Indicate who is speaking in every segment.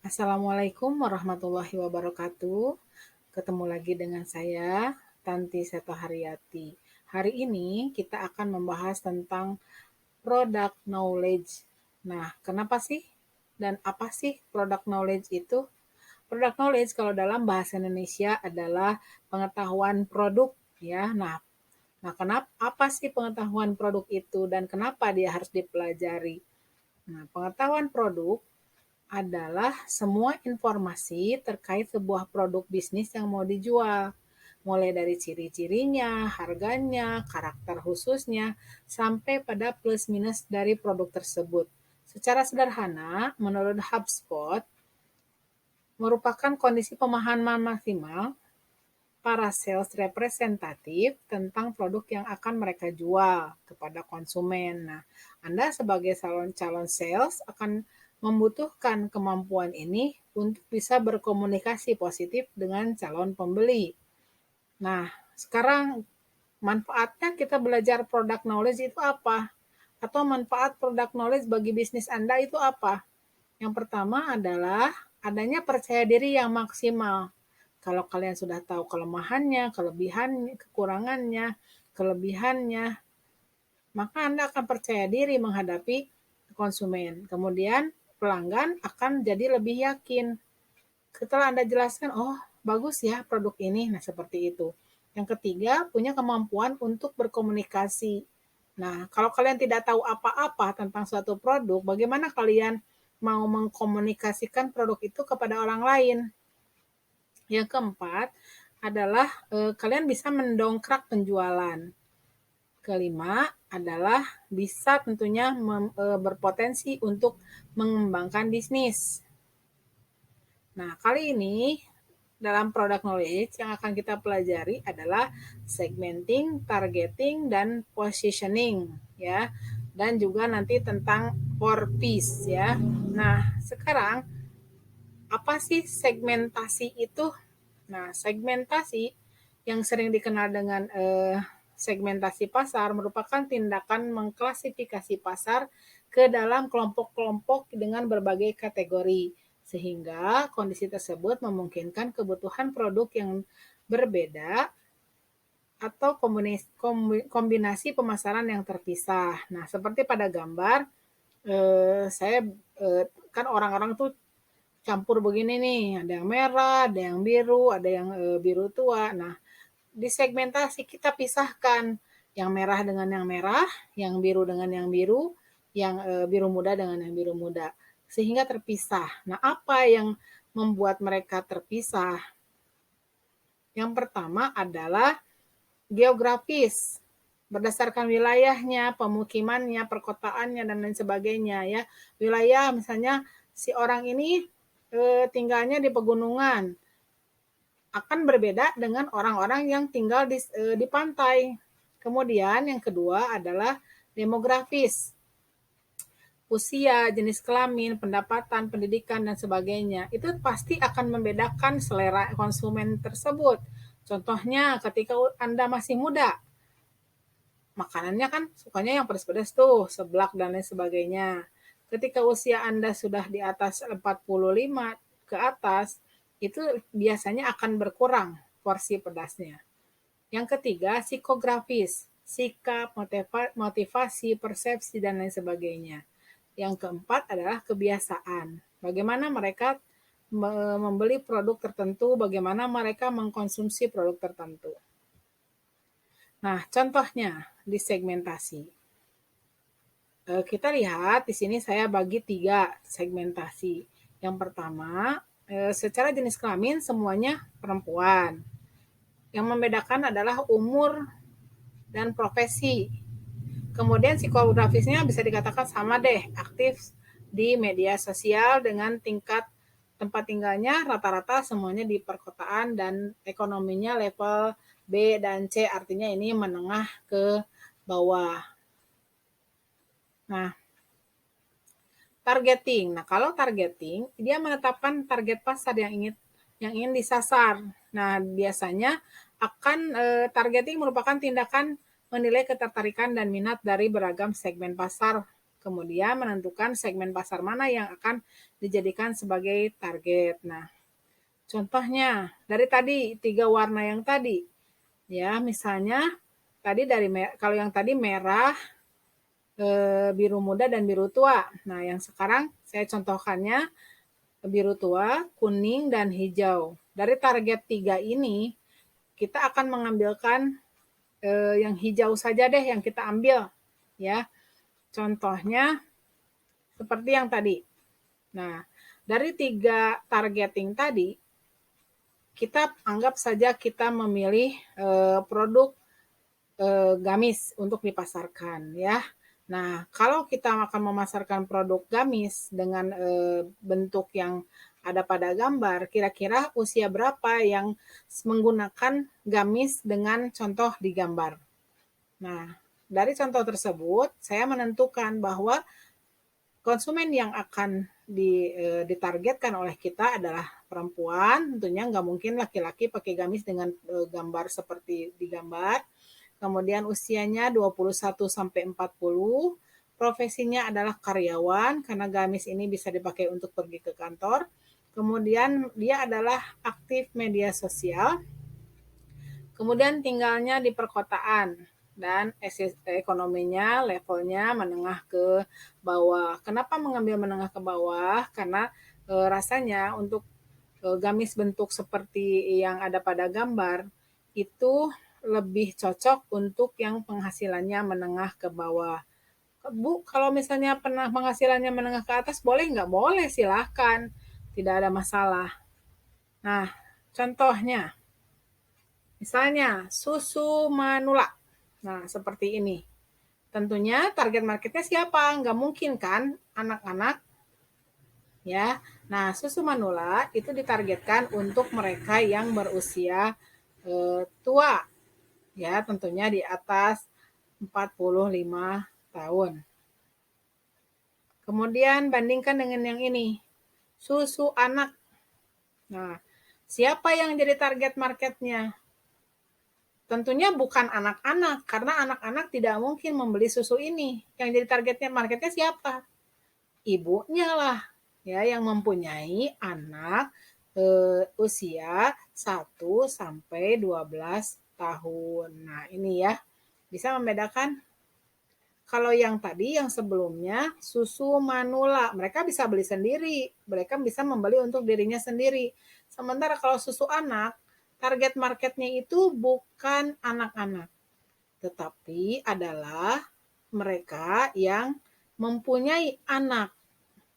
Speaker 1: Assalamualaikum warahmatullahi wabarakatuh. Ketemu lagi dengan saya, Tanti Seto Haryati. Hari ini kita akan membahas tentang product knowledge. Nah, kenapa sih dan apa sih product knowledge itu? Product knowledge kalau dalam bahasa Indonesia adalah pengetahuan produk ya. Nah, kenapa apa sih pengetahuan produk itu dan kenapa dia harus dipelajari? Nah, pengetahuan produk adalah semua informasi terkait sebuah produk bisnis yang mau dijual. Mulai dari ciri-cirinya, harganya, karakter khususnya, sampai pada plus minus dari produk tersebut. Secara sederhana, menurut HubSpot, merupakan kondisi pemahaman maksimal para sales representatif tentang produk yang akan mereka jual kepada konsumen. Nah, Anda sebagai calon sales akan membutuhkan kemampuan ini untuk bisa berkomunikasi positif dengan calon pembeli. Nah, sekarang manfaatnya kita belajar product knowledge itu apa? Atau manfaat product knowledge bagi bisnis Anda itu apa? Yang pertama adalah adanya percaya diri yang maksimal. Kalau kalian sudah tahu kelemahannya, kelebihannya, kekurangannya, kelebihannya, maka Anda akan percaya diri menghadapi konsumen. Kemudian pelanggan akan jadi lebih yakin. Setelah Anda jelaskan, oh bagus ya produk ini, nah seperti itu. Yang ketiga, punya kemampuan untuk berkomunikasi. Nah, kalau kalian tidak tahu apa-apa tentang suatu produk, bagaimana kalian mau mengkomunikasikan produk itu kepada orang lain? Yang keempat adalah kalian bisa mendongkrak penjualan. Kelima adalah bisa tentunya berpotensi untuk mengembangkan bisnis. Nah, kali ini dalam product knowledge yang akan kita pelajari adalah segmenting, targeting, dan positioning ya. Dan juga nanti tentang core piece ya. Nah, sekarang apa sih segmentasi itu? Nah, segmentasi yang sering dikenal dengan segmentasi pasar merupakan tindakan mengklasifikasi pasar ke dalam kelompok-kelompok dengan berbagai kategori, sehingga kondisi tersebut memungkinkan kebutuhan produk yang berbeda atau kombinasi pemasaran yang terpisah. Nah, seperti pada gambar, saya kan orang-orang tuh campur begini nih, ada yang merah, ada yang biru, ada yang biru tua. Nah, di segmentasi kita pisahkan yang merah dengan yang merah, yang biru dengan yang biru, yang biru muda dengan yang biru muda, sehingga terpisah. Nah, apa yang membuat mereka terpisah? Yang pertama adalah geografis, berdasarkan wilayahnya, pemukimannya, perkotaannya, dan lain sebagainya ya. Wilayah misalnya si orang ini tinggalnya di pegunungan, akan berbeda dengan orang-orang yang tinggal di pantai. Kemudian yang kedua adalah demografis, usia, jenis kelamin, pendapatan, pendidikan, dan sebagainya. Itu pasti akan membedakan selera konsumen tersebut. Contohnya ketika Anda masih muda, makanannya kan sukanya yang pedas-pedas tuh, seblak dan lain sebagainya. Ketika usia Anda sudah di atas 45 ke atas, itu biasanya akan berkurang porsi pedasnya. Yang ketiga, psikografis, sikap, motivasi, persepsi, dan lain sebagainya. Yang keempat adalah kebiasaan. Bagaimana mereka membeli produk tertentu, bagaimana mereka mengkonsumsi produk tertentu. Nah, contohnya di segmentasi. Kita lihat di sini saya bagi 3 segmentasi. Yang pertama, secara jenis kelamin semuanya perempuan. Yang membedakan adalah umur dan profesi. Kemudian psikografisnya bisa dikatakan sama deh, aktif di media sosial dengan tingkat tempat tinggalnya rata-rata semuanya di perkotaan dan ekonominya level B dan C, artinya ini menengah ke bawah. Nah, targeting. Nah, kalau targeting, dia menetapkan target pasar yang ingin disasar. Nah, biasanya akan targeting merupakan tindakan menilai ketertarikan dan minat dari beragam segmen pasar kemudian menentukan segmen pasar mana yang akan dijadikan sebagai target. Nah, contohnya dari tadi 3 warna yang tadi, ya misalnya tadi kalau yang tadi merah, biru muda dan biru tua. Nah, yang sekarang saya contohkannya biru tua, kuning, dan hijau. Dari target 3 ini, kita akan mengambilkan yang hijau saja deh yang kita ambil. Ya, contohnya seperti yang tadi. Nah, dari 3 targeting tadi, kita anggap saja kita memilih produk gamis untuk dipasarkan ya. Nah, kalau kita akan memasarkan produk gamis dengan bentuk yang ada pada gambar, kira-kira usia berapa yang menggunakan gamis dengan contoh di gambar. Nah, dari contoh tersebut, saya menentukan bahwa konsumen yang akan ditargetkan oleh kita adalah perempuan, tentunya nggak mungkin laki-laki pakai gamis dengan gambar seperti di gambar. Kemudian usianya 21 sampai 40, profesinya adalah karyawan karena gamis ini bisa dipakai untuk pergi ke kantor. Kemudian dia adalah aktif media sosial. Kemudian tinggalnya di perkotaan dan ekonominya levelnya menengah ke bawah. Kenapa mengambil menengah ke bawah? Karena rasanya untuk gamis bentuk seperti yang ada pada gambar itu lebih cocok untuk yang penghasilannya menengah ke bawah. Bu, kalau misalnya pernah penghasilannya menengah ke atas, boleh nggak? Boleh, silahkan. Tidak ada masalah. Nah, contohnya, misalnya susu manula. Nah, seperti ini. Tentunya target marketnya siapa? Nggak mungkin kan anak-anak ya. Nah, susu manula itu ditargetkan untuk mereka yang berusia tua ya, tentunya di atas 45 tahun. Kemudian bandingkan dengan yang ini, susu anak. Nah, siapa yang jadi target marketnya? Tentunya bukan anak-anak, karena anak-anak tidak mungkin membeli susu ini. Yang jadi targetnya marketnya siapa? Ibunya lah, ya, yang mempunyai anak usia 1 sampai 12 tahun. Nah, ini ya, bisa membedakan. Kalau yang tadi, yang sebelumnya, susu manula, mereka bisa beli sendiri. Mereka bisa membeli untuk dirinya sendiri. Sementara kalau susu anak, target marketnya itu bukan anak-anak, tetapi adalah mereka yang mempunyai anak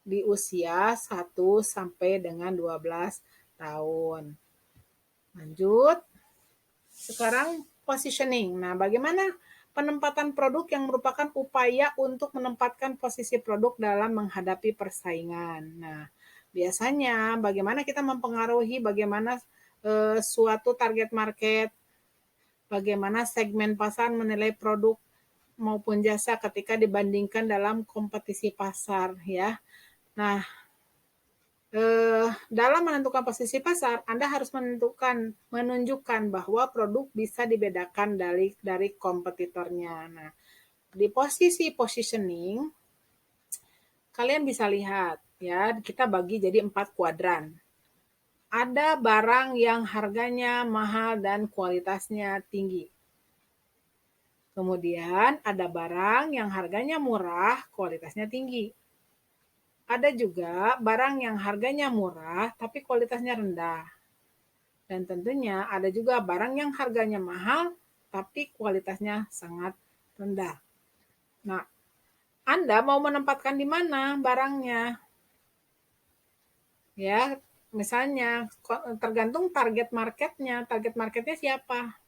Speaker 1: di usia 1 sampai dengan 12 tahun. Lanjut. Sekarang positioning. Nah, bagaimana penempatan produk yang merupakan upaya untuk menempatkan posisi produk dalam menghadapi persaingan. Nah, biasanya bagaimana kita mempengaruhi bagaimana suatu target market, bagaimana segmen pasar menilai produk maupun jasa ketika dibandingkan dalam kompetisi pasar ya. Nah, dalam menentukan posisi pasar, Anda harus menunjukkan bahwa produk bisa dibedakan dari kompetitornya. Nah, di posisi positioning, kalian bisa lihat ya, kita bagi jadi 4 kuadran. Ada barang yang harganya mahal dan kualitasnya tinggi. Kemudian ada barang yang harganya murah, kualitasnya tinggi. Ada juga barang yang harganya murah tapi kualitasnya rendah. Dan tentunya ada juga barang yang harganya mahal tapi kualitasnya sangat rendah. Nah, Anda mau menempatkan di mana barangnya? Ya, misalnya tergantung target marketnya. Target marketnya siapa?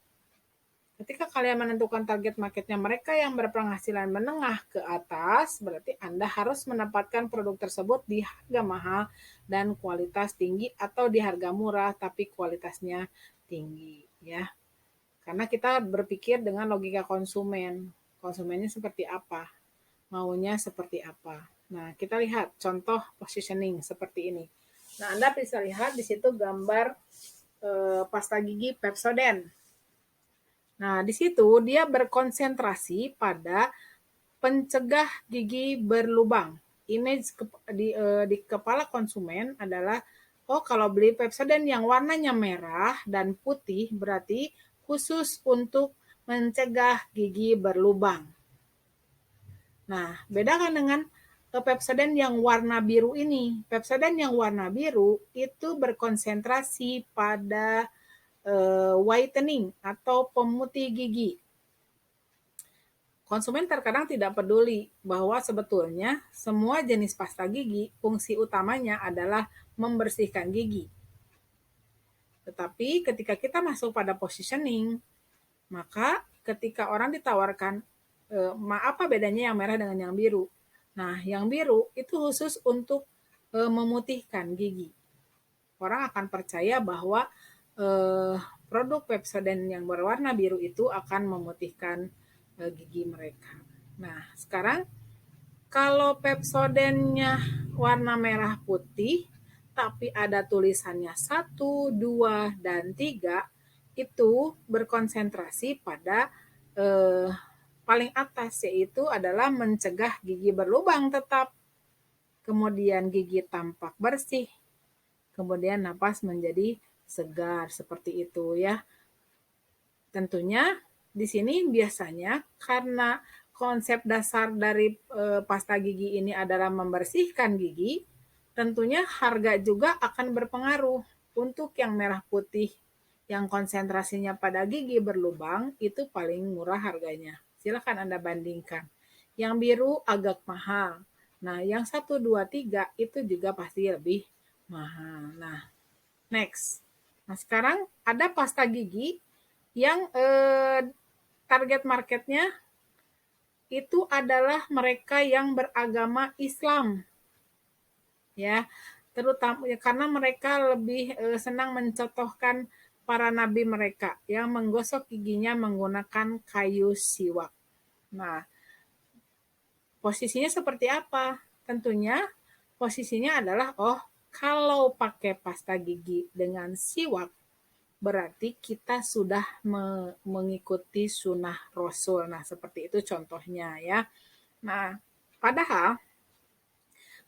Speaker 1: Ketika kalian menentukan target marketnya mereka yang berpenghasilan menengah ke atas, berarti Anda harus menempatkan produk tersebut di harga mahal dan kualitas tinggi atau di harga murah tapi kualitasnya tinggi ya. Karena kita berpikir dengan logika konsumen. Konsumennya seperti apa? Maunya seperti apa? Nah, kita lihat contoh positioning seperti ini. Nah, Anda bisa lihat di situ gambar pasta gigi Pepsodent. Nah, di situ dia berkonsentrasi pada pencegah gigi berlubang. Image di kepala konsumen adalah, oh kalau beli Pepsodent yang warnanya merah dan putih berarti khusus untuk mencegah gigi berlubang. Nah, bedakan dengan Pepsodent yang warna biru ini. Pepsodent yang warna biru itu berkonsentrasi pada whitening atau pemutih gigi. Konsumen terkadang tidak peduli bahwa sebetulnya semua jenis pasta gigi fungsi utamanya adalah membersihkan gigi. Tetapi ketika kita masuk pada positioning, maka ketika orang ditawarkan apa bedanya yang merah dengan yang biru? Nah, yang biru itu khusus untuk memutihkan gigi. Orang akan percaya bahwa produk Pepsodent yang berwarna biru itu akan memutihkan gigi mereka. Nah, sekarang kalau Pepsodentnya warna merah putih, tapi ada tulisannya 1, 2, dan 3, itu berkonsentrasi pada paling atas, yaitu adalah mencegah gigi berlubang tetap, kemudian gigi tampak bersih, kemudian napas menjadi segar, seperti itu ya. Tentunya di sini biasanya karena konsep dasar dari pasta gigi ini adalah membersihkan gigi, tentunya harga juga akan berpengaruh. Untuk yang merah putih yang konsentrasinya pada gigi berlubang itu paling murah harganya. Silakan Anda bandingkan. Yang biru agak mahal. Nah, yang 1, 2, 3 itu juga pasti lebih mahal. Nah, next. Nah, sekarang ada pasta gigi yang target marketnya itu adalah mereka yang beragama Islam, ya, terutama ya, karena mereka lebih senang mencontohkan para nabi mereka yang menggosok giginya menggunakan kayu siwak. Nah, posisinya seperti apa? Tentunya posisinya adalah, oh kalau pakai pasta gigi dengan siwak berarti kita sudah mengikuti sunnah Rasul. Nah, seperti itu contohnya ya. Nah, padahal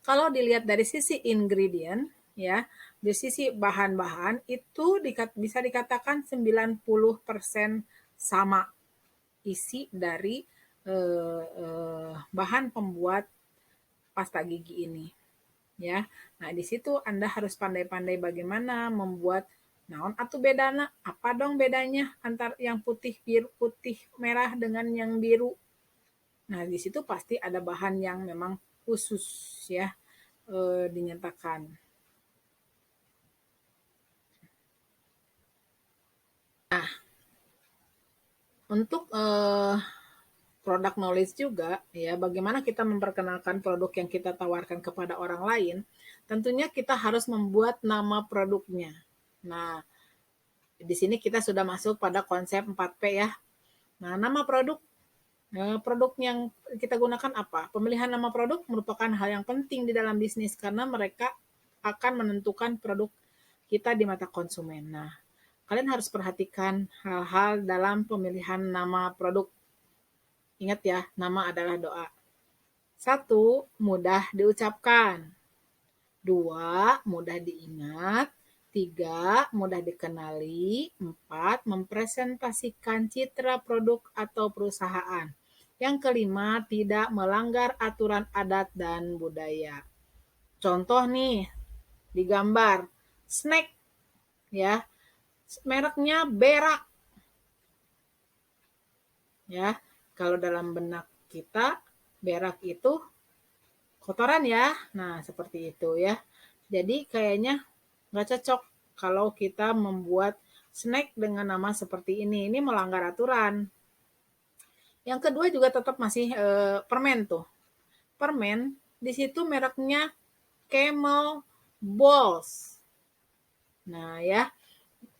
Speaker 1: kalau dilihat dari sisi ingredient ya, dari sisi bahan-bahan itu bisa dikatakan 90% sama isi dari bahan pembuat pasta gigi ini ya. Nah, di situ Anda harus pandai-pandai bagaimana membuat naon atuh bedana, apa dong bedanya antar yang putih biru, putih merah dengan yang biru. Nah, di situ pasti ada bahan yang memang khusus ya dinyatakan. Nah, untuk product knowledge juga ya, bagaimana kita memperkenalkan produk yang kita tawarkan kepada orang lain, tentunya kita harus membuat nama produknya. Nah, di sini kita sudah masuk pada konsep 4P ya. Nah, nama produk yang kita gunakan apa? Pemilihan nama produk merupakan hal yang penting di dalam bisnis karena mereka akan menentukan produk kita di mata konsumen. Nah, kalian harus perhatikan hal-hal dalam pemilihan nama produk. Ingat ya, nama adalah doa. 1, mudah diucapkan. 2, mudah diingat. 3, mudah dikenali. 4, mempresentasikan citra produk atau perusahaan. Yang kelima, tidak melanggar aturan adat dan budaya. Contoh nih, digambar snack ya, mereknya berak ya. Kalau dalam benak kita berak itu kotoran ya. Nah, seperti itu ya. Jadi kayaknya nggak cocok kalau kita membuat snack dengan nama seperti ini. Ini melanggar aturan. Yang kedua juga tetap masih permen tuh. Permen di situ mereknya Camel Balls. Nah ya,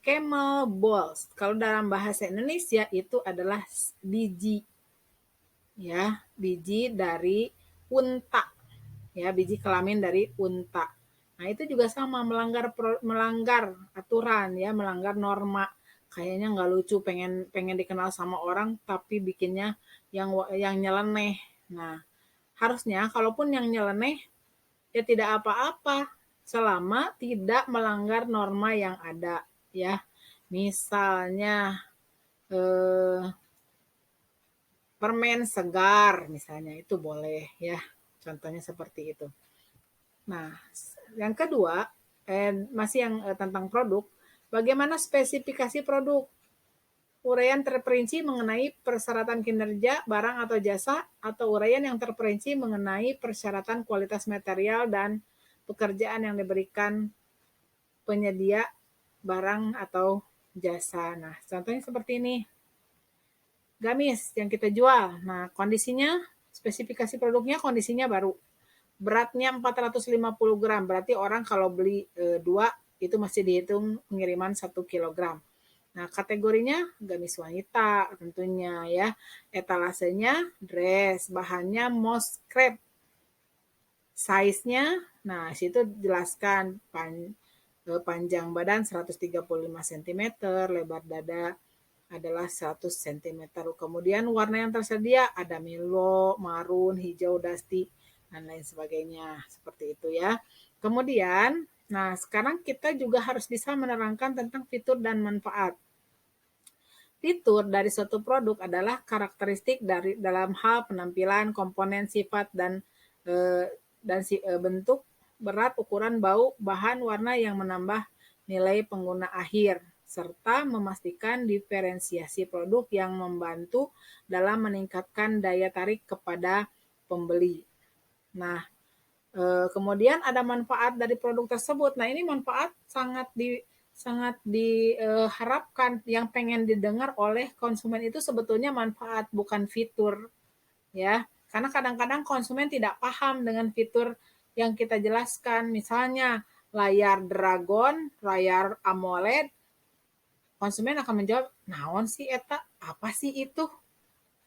Speaker 1: Camel Balls. Kalau dalam bahasa Indonesia itu adalah biji. Ya, biji dari unta. Ya, biji kelamin dari unta. Nah, itu juga sama melanggar aturan ya, melanggar norma. Kayaknya nggak lucu pengen dikenal sama orang tapi bikinnya yang nyeleneh. Nah, harusnya kalaupun yang nyeleneh ya tidak apa-apa selama tidak melanggar norma yang ada ya. Misalnya eh, permen segar misalnya itu boleh ya. Contohnya seperti itu. Nah, yang kedua masih yang tentang produk, bagaimana spesifikasi produk? Uraian terperinci mengenai persyaratan kinerja, barang atau jasa, atau uraian yang terperinci mengenai persyaratan kualitas material dan pekerjaan yang diberikan penyedia barang atau jasa. Nah, contohnya seperti ini. Gamis yang kita jual. Nah, kondisinya, spesifikasi produknya kondisinya baru. Beratnya 450 gram, berarti orang kalau beli 2 itu masih dihitung pengiriman 1 kilogram. Nah, kategorinya gamis wanita tentunya ya. Etalasenya dress, bahannya moss crepe. Size-nya, nah situ jelaskan panjang badan 135 cm, lebar dada adalah 100 cm. Kemudian warna yang tersedia ada milo, marun, hijau, dusty, dan lain sebagainya. Seperti itu ya. Kemudian, nah sekarang kita juga harus bisa menerangkan tentang fitur dan manfaat. Fitur dari suatu produk adalah karakteristik dari dalam hal penampilan, komponen, sifat, eh, bentuk, berat, ukuran, bau, bahan, warna yang menambah nilai pengguna akhir, serta memastikan diferensiasi produk yang membantu dalam meningkatkan daya tarik kepada pembeli. Nah, kemudian ada manfaat dari produk tersebut. Nah, ini manfaat sangat diharapkan yang pengen didengar oleh konsumen itu sebetulnya manfaat bukan fitur ya. Karena kadang-kadang konsumen tidak paham dengan fitur yang kita jelaskan. Misalnya layar Dragon, layar AMOLED, konsumen akan menjawab, naon sih eta? Apa sih itu?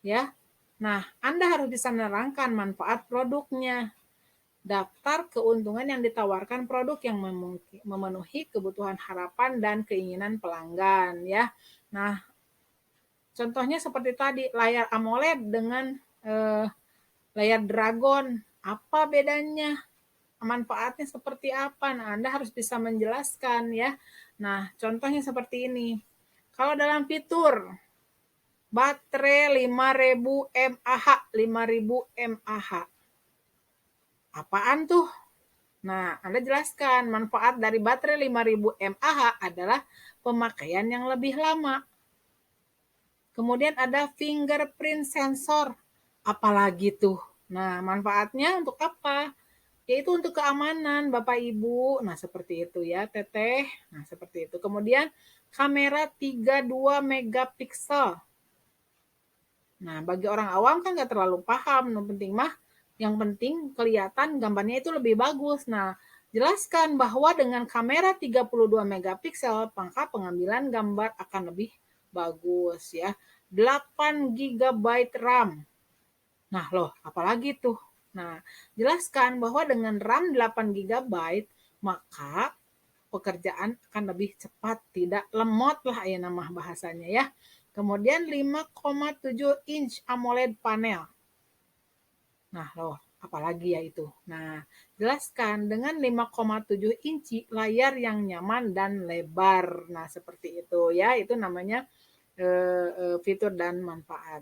Speaker 1: Ya. Nah, Anda harus bisa menerangkan manfaat produknya. Daftar keuntungan yang ditawarkan produk yang memenuhi kebutuhan harapan dan keinginan pelanggan ya. Nah, contohnya seperti tadi layar AMOLED dengan layar Dragon, apa bedanya? Manfaatnya seperti apa? Nah, Anda harus bisa menjelaskan ya. Nah, contohnya seperti ini. Kalau dalam fitur baterai 5000 mAh, 5000 mAh. Apaan tuh? Nah, Anda jelaskan manfaat dari baterai 5000 mAh adalah pemakaian yang lebih lama. Kemudian ada fingerprint sensor. Apalagi tuh? Nah, manfaatnya untuk apa? Yaitu untuk keamanan Bapak Ibu. Nah, seperti itu ya, Teteh. Nah, seperti itu. Kemudian kamera 32 megapiksel. Nah, bagi orang awam kan nggak terlalu paham. Yang penting kelihatan gambarnya itu lebih bagus. Nah, jelaskan bahwa dengan kamera 32 megapiksel, maka pengambilan gambar akan lebih bagus ya. 8 GB RAM. Nah, loh, apalagi tuh? Nah, jelaskan bahwa dengan RAM 8 GB, maka pekerjaan akan lebih cepat, tidak lemot lah ya nama bahasanya ya. Kemudian 5,7 inch AMOLED panel. Nah, loh, apalagi ya itu. Nah, jelaskan dengan 5,7 inci layar yang nyaman dan lebar. Nah, seperti itu ya. Itu namanya fitur dan manfaat.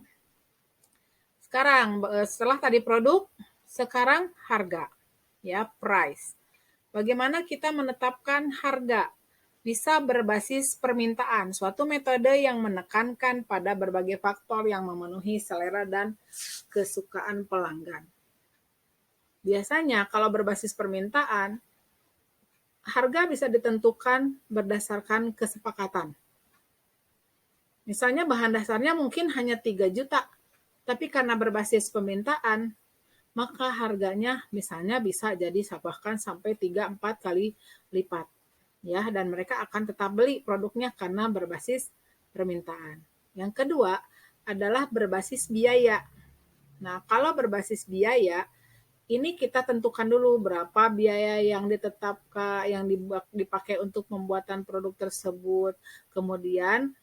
Speaker 1: Sekarang setelah tadi produk, sekarang harga. Ya, price. Bagaimana kita menetapkan harga? Bisa berbasis permintaan, suatu metode yang menekankan pada berbagai faktor yang memenuhi selera dan kesukaan pelanggan. Biasanya kalau berbasis permintaan, harga bisa ditentukan berdasarkan kesepakatan. Misalnya bahan dasarnya mungkin hanya 3 juta, tapi karena berbasis permintaan, maka harganya misalnya bisa jadi bahkan sampai 3-4 kali lipat. Ya, dan mereka akan tetap beli produknya karena berbasis permintaan. Yang kedua adalah berbasis biaya. Nah, kalau berbasis biaya, ini kita tentukan dulu berapa biaya yang ditetapkan, yang dipakai untuk pembuatan produk tersebut. Kemudian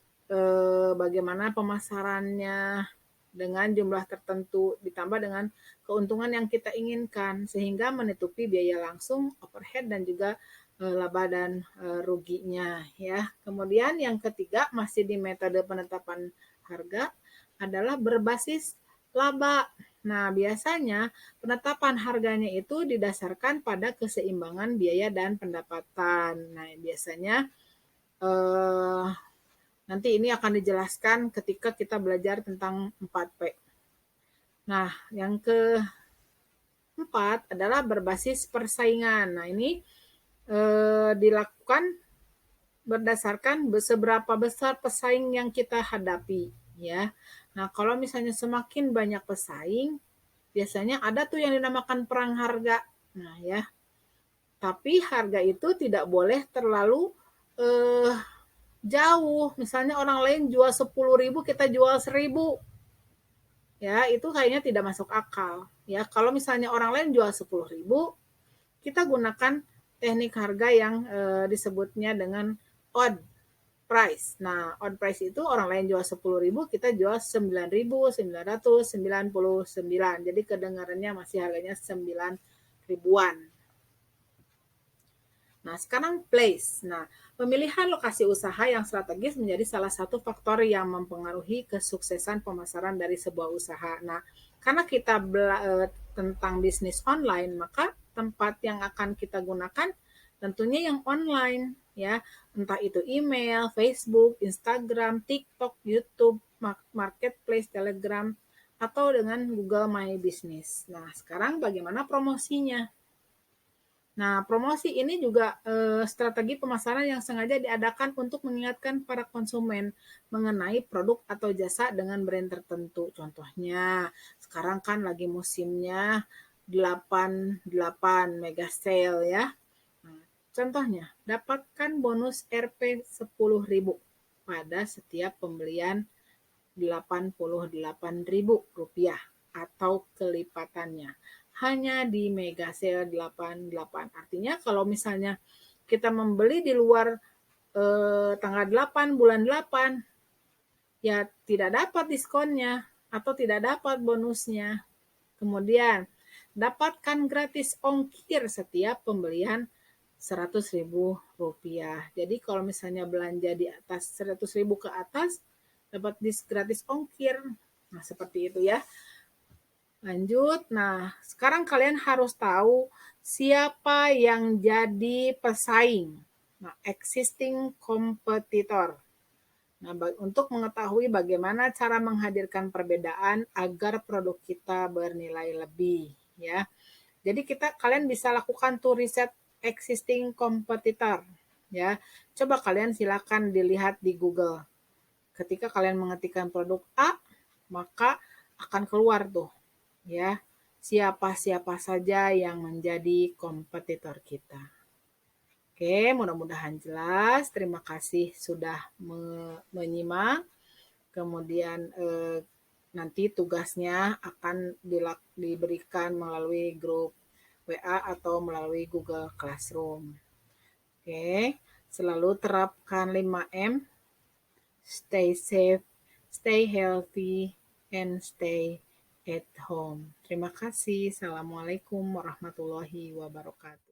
Speaker 1: bagaimana pemasarannya, dengan jumlah tertentu ditambah dengan keuntungan yang kita inginkan sehingga menutupi biaya langsung, overhead dan juga laba dan ruginya ya. Kemudian yang ketiga masih di metode penetapan harga adalah berbasis laba. Nah, biasanya penetapan harganya itu didasarkan pada keseimbangan biaya dan pendapatan. Nah, biasanya eh, nanti ini akan dijelaskan ketika kita belajar tentang 4P. Nah, yang keempat adalah berbasis persaingan. Nah, ini dilakukan berdasarkan seberapa besar pesaing yang kita hadapi ya. Nah, kalau misalnya semakin banyak pesaing, biasanya ada tuh yang dinamakan perang harga. Nah, ya. Tapi harga itu tidak boleh terlalu eh, jauh. Misalnya orang lain jual 10.000, kita jual 1.000. Ya, itu kayaknya tidak masuk akal. Ya, kalau misalnya orang lain jual 10.000, kita gunakan teknik harga yang disebutnya dengan odd price. Nah, odd price itu orang lain jual 10.000, kita jual 9.999. Jadi kedengarannya masih harganya 9 ribuan. Nah, sekarang place. Nah, pemilihan lokasi usaha yang strategis menjadi salah satu faktor yang mempengaruhi kesuksesan pemasaran dari sebuah usaha. Nah, karena kita tentang bisnis online, maka tempat yang akan kita gunakan tentunya yang online ya, entah itu email, Facebook, Instagram, TikTok, YouTube, Marketplace, Telegram, atau dengan Google My Business. Nah, sekarang bagaimana promosinya? Nah, promosi ini juga strategi pemasaran yang sengaja diadakan untuk mengingatkan para konsumen mengenai produk atau jasa dengan brand tertentu. Contohnya, sekarang kan lagi musimnya 88 mega sale ya. Nah, contohnya, dapatkan bonus Rp 10.000 pada setiap pembelian Rp88.000 atau kelipatannya hanya di Mega Sale 88. Artinya kalau misalnya kita membeli di luar tanggal 8 bulan 8 ya tidak dapat diskonnya atau tidak dapat bonusnya. Kemudian dapatkan gratis ongkir setiap pembelian Rp100.000. Jadi kalau misalnya belanja di atas Rp100.000 ke atas dapat gratis ongkir. Nah, seperti itu ya. Lanjut. Nah, sekarang kalian harus tahu siapa yang jadi pesaing. Nah, existing competitor. Nah, untuk mengetahui bagaimana cara menghadirkan perbedaan agar produk kita bernilai lebih, ya. Jadi kalian bisa lakukan tuh riset existing competitor, ya. Coba kalian silakan dilihat di Google. Ketika kalian mengetikkan produk A, maka akan keluar tuh ya siapa-siapa saja yang menjadi kompetitor kita. Oke, mudah-mudahan jelas. Terima kasih sudah menyimak. Kemudian nanti tugasnya akan diberikan melalui grup WA atau melalui Google Classroom. Oke, selalu terapkan 5M. Stay safe, stay healthy, and stay at home. Terima kasih. Assalamualaikum warahmatullahi wabarakatuh.